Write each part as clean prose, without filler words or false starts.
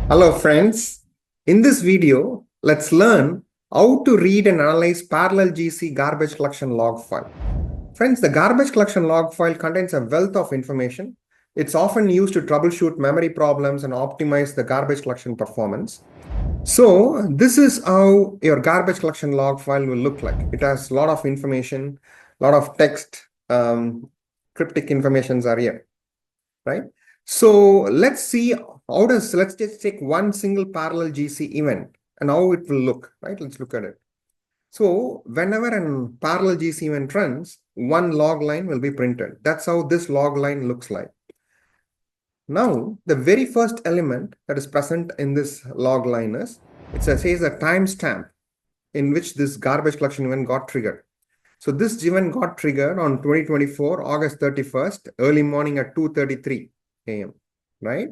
Hello friends, in this video, let's learn how to read and analyze parallel GC garbage collection log file. Friends, the garbage collection log file contains a wealth of information. It's often used to troubleshoot memory problems and optimize the garbage collection performance. So this is how your garbage collection log file will look like. It has a lot of information, a lot of text, cryptic informations are here, right? So let's see let's just take one single parallel GC event and how it will look, right? Let's look at it. So whenever a parallel GC event runs, one log line will be printed. That's how this log line looks like. Now, the very first element that is present in this log line is, it says a timestamp in which this garbage collection event got triggered. So this event got triggered on 2024, August 31st, early morning at 2:33 a.m., right?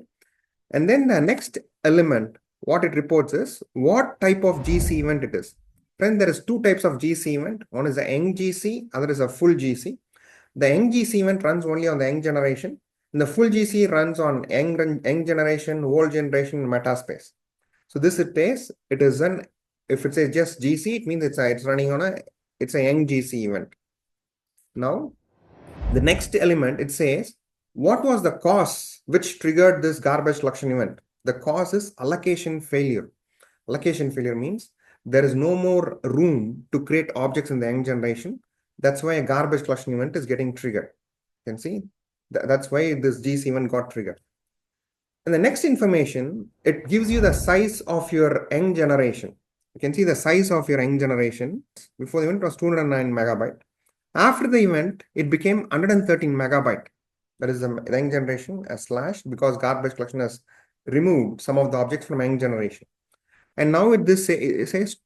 And then the next element, what it reports is what type of GC event it is. Friend, there is two types of GC event. One is the young GC, other is a full GC. The young GC event runs only on the young generation. And the full GC runs on young generation, old generation, metaspace. So this it is if it says just GC, it means it's running on it's a young GC event. Now, the next element, it says, what was the cause which triggered this garbage collection event? The cause is allocation failure. Allocation failure means there is no more room to create objects in the young generation. That's why a garbage collection event is getting triggered. You can see that's why this GC event got triggered. And the next information, it gives you the size of your young generation. You can see the size of your young generation. Before the event was 209 megabyte. After the event, it became 113 megabyte. That is the young generation as slashed because garbage collection has removed some of the objects from young generation. And now it says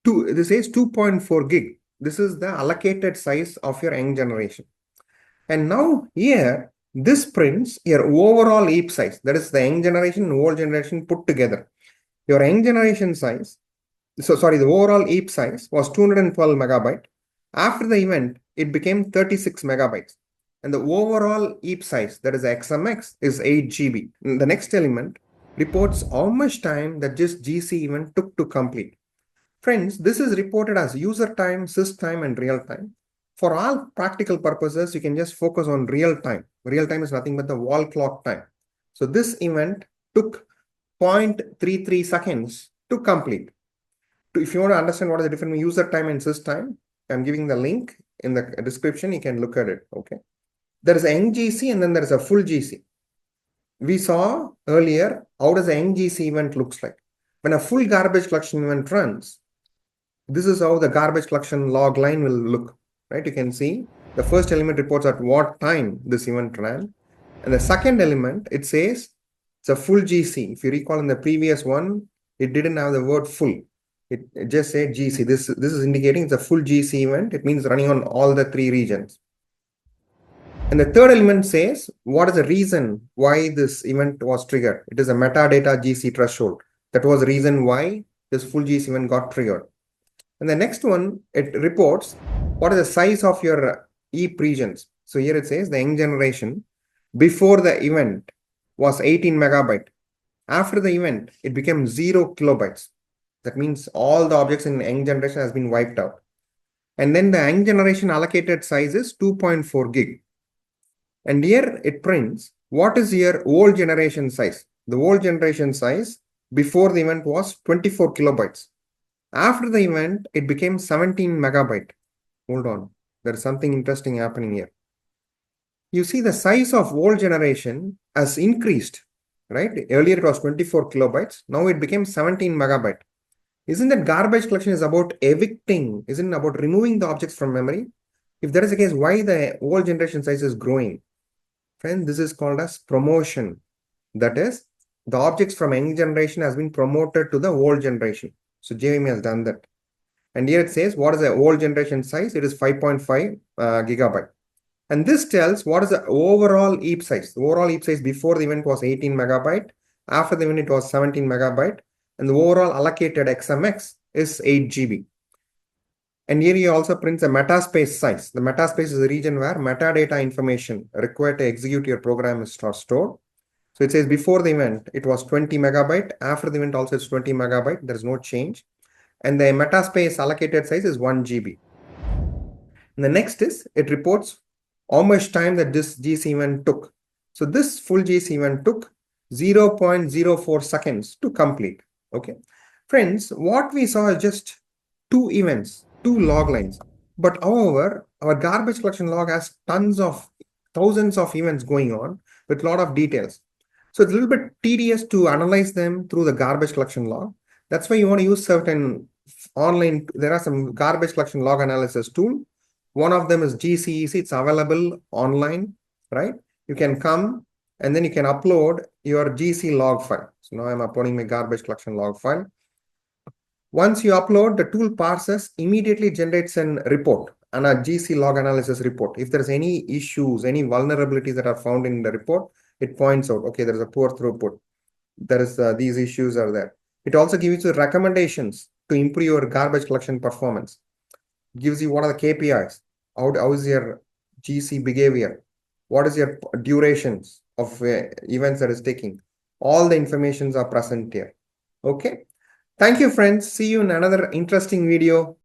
2.4 gig. This is the allocated size of your young generation. And now here, this prints your overall heap size. That is the young generation and old generation put together. Your young generation size, the overall heap size was 212 megabyte. After the event, it became 36 megabytes. And the overall heap size, that is XMX, is 8 GB. And the next element reports how much time that this GC event took to complete. Friends, this is reported as user time, sys time, and real time. For all practical purposes, you can just focus on real time. Real time is nothing but the wall clock time. So this event took 0.33 seconds to complete. If you want to understand what is the difference between user time and sys time, I'm giving the link in the description. You can look at it. Okay. There is a young GC and then there is a full GC. We saw earlier how does a young GC event looks like. When a full garbage collection event runs, this is how the garbage collection log line will look. Right? You can see the first element reports at what time this event ran. And the second element, it says it's a full GC. If you recall in the previous one, it didn't have the word full. It just said GC. This is indicating it's a full GC event. It means running on all the three regions. And the third element says, what is the reason why this event was triggered? It is a metadata GC threshold. That was the reason why this full GC event got triggered. And the next one, it reports what is the size of your heap regions. So here it says the young generation before the event was 18 megabyte. After the event, it became 0 kilobytes. That means all the objects in young generation has been wiped out. And then the young generation allocated size is 2.4 gig. And here it prints what is your old generation size. The old generation size before the event was 24 kilobytes. After the event, it became 17 megabyte. Hold on. There is something interesting happening here. You see the size of old generation has increased, right? Earlier it was 24 kilobytes. Now it became 17 megabyte. Isn't that garbage collection is about evicting? Isn't it about removing the objects from memory? If that is the case, why the old generation size is growing? Friend, this is called as promotion. That is, the objects from young generation has been promoted to the old generation. So JVM has done that. And here it says, what is the old generation size? It is 5.5 gigabyte. And this tells what is the overall heap size. The overall heap size before the event was 18 megabyte. After the event, it was 17 megabyte. And the overall allocated XMX is 8 GB. And here he also prints a metaspace size. The metaspace is a region where metadata information required to execute your program is stored. So it says before the event, it was 20 megabyte. After the event also it's 20 megabyte. There's no change. And the metaspace allocated size is 1 GB. And the next is it reports how much time that this GC event took. So this full GC event took 0.04 seconds to complete. Okay. Friends, what we saw is just two events, two log lines. But however, our garbage collection log has thousands of events going on with a lot of details. So it's a little bit tedious to analyze them through the garbage collection log. That's why you want to use certain online, there are some garbage collection log analysis tool. One of them is GCEC, it's available online, right? You can come and then you can upload your GC log file. So now I'm uploading my garbage collection log file. Once you upload, the tool parses, immediately generates a report and a GC log analysis report. If there's any issues, any vulnerabilities that are found in the report, it points out, okay, there's a poor throughput. There is these issues are there. It also gives you recommendations to improve your garbage collection performance. It gives you what are the KPIs, how is your GC behavior, what is your durations of events that is taking. All the informations are present here. Okay. Thank you, friends. See you in another interesting video.